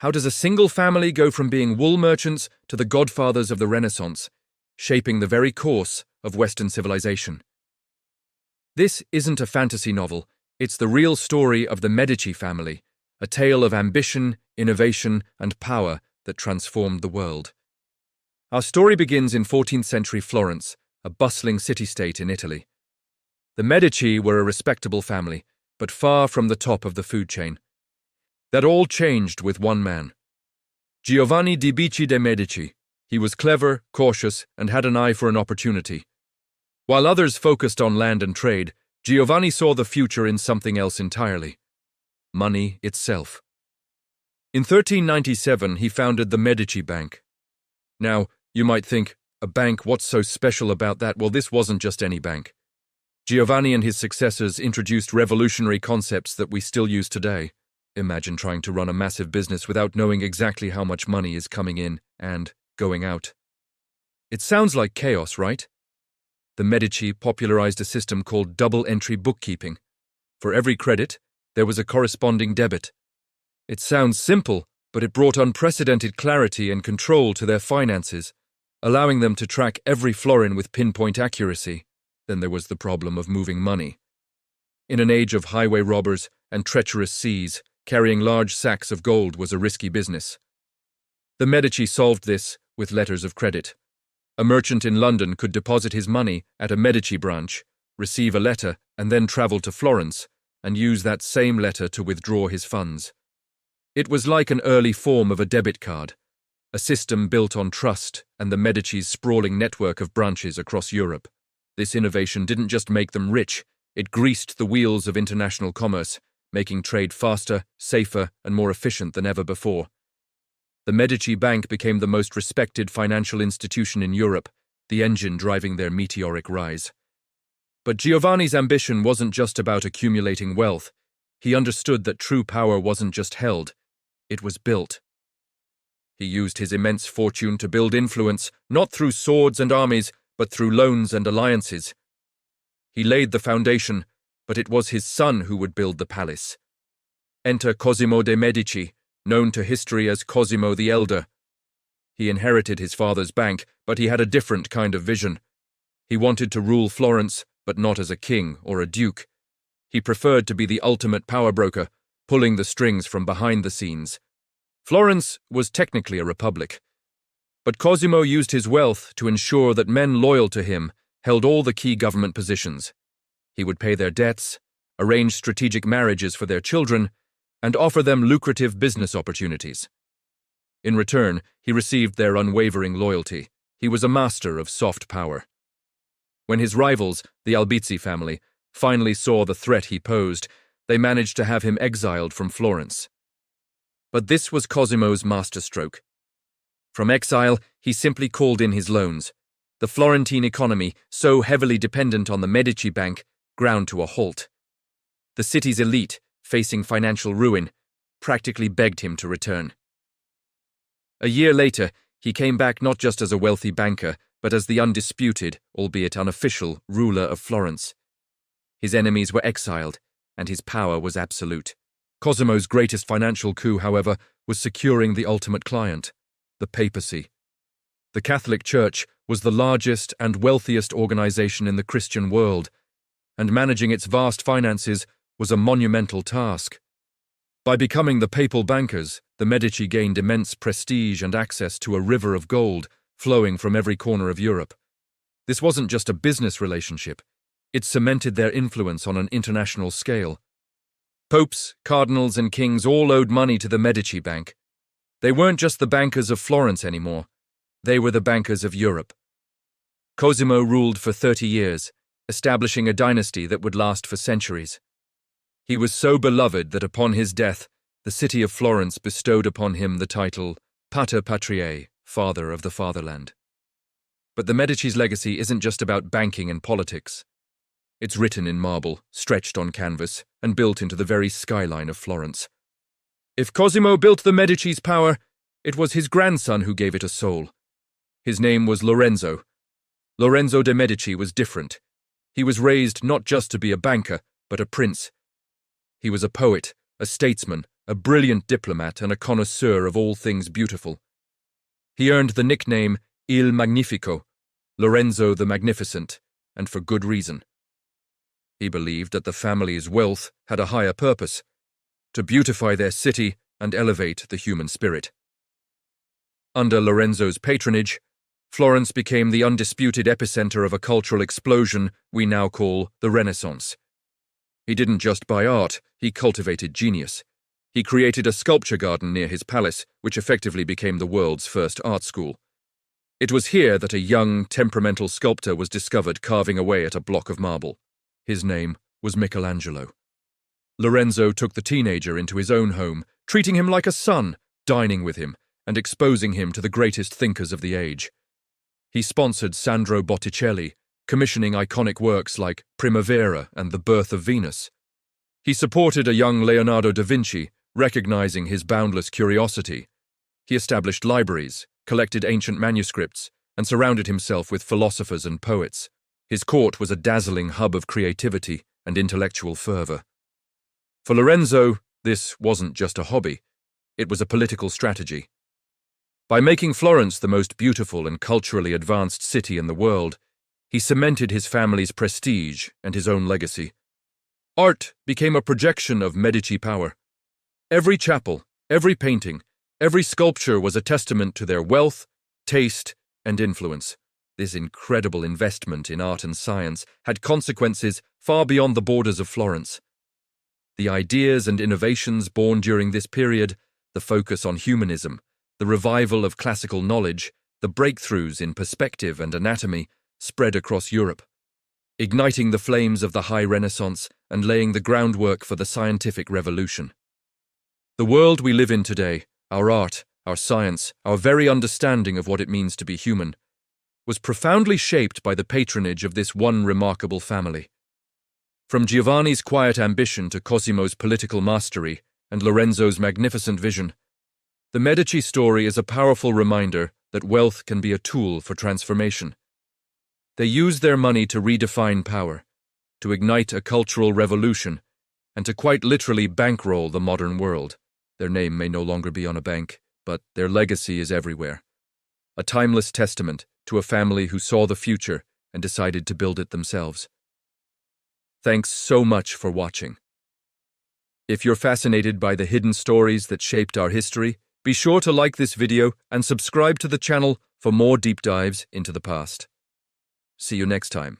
How does a single family go from being wool merchants to the godfathers of the Renaissance, shaping the very course of Western civilization? This isn't a fantasy novel, it's the real story of the Medici family, a tale of ambition, innovation, and power that transformed the world. Our story begins in 14th century Florence, a bustling city-state in Italy. The Medici were a respectable family, but far from the top of the food chain. That all changed with one man. Giovanni di Bici de' Medici. He was clever, cautious, and had an eye for an opportunity. While others focused on land and trade, Giovanni saw the future in something else entirely: money itself. In 1397, he founded the Medici Bank. Now, you might think, a bank, what's so special about that? Well, this wasn't just any bank. Giovanni and his successors introduced revolutionary concepts that we still use today. Imagine trying to run a massive business without knowing exactly how much money is coming in and going out. It sounds like chaos, right? The Medici popularized a system called double-entry bookkeeping. For every credit, there was a corresponding debit. It sounds simple, but it brought unprecedented clarity and control to their finances, allowing them to track every florin with pinpoint accuracy. Then there was the problem of moving money. In an age of highway robbers and treacherous seas, carrying large sacks of gold was a risky business. The Medici solved this with letters of credit. A merchant in London could deposit his money at a Medici branch, receive a letter, and then travel to Florence and use that same letter to withdraw his funds. It was like an early form of a debit card, a system built on trust and the Medici's sprawling network of branches across Europe. This innovation didn't just make them rich, it greased the wheels of international commerce, making trade faster, safer, and more efficient than ever before. The Medici Bank became the most respected financial institution in Europe, the engine driving their meteoric rise. But Giovanni's ambition wasn't just about accumulating wealth. He understood that true power wasn't just held, it was built. He used his immense fortune to build influence, not through swords and armies, but through loans and alliances. He laid the foundation, but it was his son who would build the palace. Enter Cosimo de' Medici, known to history as Cosimo the Elder. He inherited his father's bank, but he had a different kind of vision. He wanted to rule Florence, but not as a king or a duke. He preferred to be the ultimate power broker, pulling the strings from behind the scenes. Florence was technically a republic, but Cosimo used his wealth to ensure that men loyal to him held all the key government positions. He would pay their debts, arrange strategic marriages for their children, and offer them lucrative business opportunities. In return, he received their unwavering loyalty. He was a master of soft power. When his rivals, the Albizzi family, finally saw the threat he posed, they managed to have him exiled from Florence. But this was Cosimo's masterstroke. From exile, he simply called in his loans. The Florentine economy, so heavily dependent on the Medici Bank, ground to a halt. The city's elite, facing financial ruin, practically begged him to return. A year later, he came back not just as a wealthy banker, but as the undisputed, albeit unofficial, ruler of Florence. His enemies were exiled, and his power was absolute. Cosimo's greatest financial coup, however, was securing the ultimate client, the papacy. The Catholic Church was the largest and wealthiest organization in the Christian world, and managing its vast finances was a monumental task. By becoming the papal bankers, the Medici gained immense prestige and access to a river of gold flowing from every corner of Europe. This wasn't just a business relationship, it cemented their influence on an international scale. Popes, cardinals, and kings all owed money to the Medici Bank. They weren't just the bankers of Florence anymore, they were the bankers of Europe. Cosimo ruled for 30 years, establishing a dynasty that would last for centuries. He was so beloved that upon his death, the city of Florence bestowed upon him the title Pater Patriae, Father of the Fatherland. But the Medici's legacy isn't just about banking and politics. It's written in marble, stretched on canvas, and built into the very skyline of Florence. If Cosimo built the Medici's power, it was his grandson who gave it a soul. His name was Lorenzo. Lorenzo de' Medici was different. He was raised not just to be a banker, but a prince. He was a poet, a statesman, a brilliant diplomat and a connoisseur of all things beautiful. He earned the nickname Il Magnifico, Lorenzo the Magnificent, and for good reason. He believed that the family's wealth had a higher purpose, to beautify their city and elevate the human spirit. Under Lorenzo's patronage, Florence became the undisputed epicenter of a cultural explosion we now call the Renaissance. He didn't just buy art, he cultivated genius. He created a sculpture garden near his palace, which effectively became the world's first art school. It was here that a young, temperamental sculptor was discovered carving away at a block of marble. His name was Michelangelo. Lorenzo took the teenager into his own home, treating him like a son, dining with him, and exposing him to the greatest thinkers of the age. He sponsored Sandro Botticelli, commissioning iconic works like Primavera and The Birth of Venus. He supported a young Leonardo da Vinci, recognizing his boundless curiosity. He established libraries, collected ancient manuscripts, and surrounded himself with philosophers and poets. His court was a dazzling hub of creativity and intellectual fervor. For Lorenzo, this wasn't just a hobby, it was a political strategy. By making Florence the most beautiful and culturally advanced city in the world, he cemented his family's prestige and his own legacy. Art became a projection of Medici power. Every chapel, every painting, every sculpture was a testament to their wealth, taste, and influence. This incredible investment in art and science had consequences far beyond the borders of Florence. The ideas and innovations born during this period, the focus on humanism, the revival of classical knowledge, the breakthroughs in perspective and anatomy, spread across Europe, igniting the flames of the High Renaissance and laying the groundwork for the scientific revolution. The world we live in today, our art, our science, our very understanding of what it means to be human, was profoundly shaped by the patronage of this one remarkable family. From Giovanni's quiet ambition to Cosimo's political mastery and Lorenzo's magnificent vision, the Medici story is a powerful reminder that wealth can be a tool for transformation. They used their money to redefine power, to ignite a cultural revolution, and to quite literally bankroll the modern world. Their name may no longer be on a bank, but their legacy is everywhere. A timeless testament to a family who saw the future and decided to build it themselves. Thanks so much for watching. If you're fascinated by the hidden stories that shaped our history, be sure to like this video and subscribe to the channel for more deep dives into the past. See you next time.